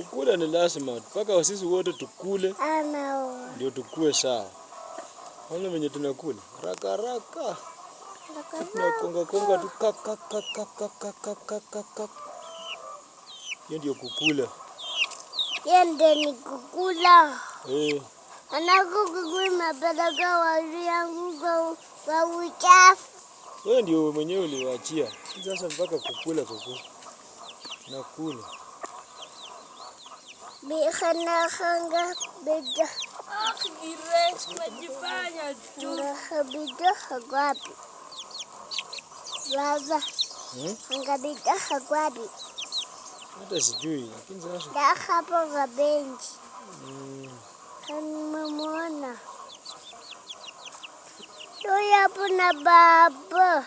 Kukula ni lazima mpaka sisi wote tukule. Ndio tukue sawa. Wale wenye tunakula haraka haraka. Tunakonga tu kak. Hiyo ndio kukula. Yende ni kukula. Anakukula mapeleka wali yangu kwa uchafu. Wewe ndio mwenyewe uliwaachia. Sasa mpaka kukula kuku. Nakula. Bihana hanga beda. Girex majifanya tu. Beda hagwapi. Baba. Hanga beda hagwapi. Hata sijui lakini sasa. Da hapo kwa bench. Kanimemwona. Yo yapo na baba.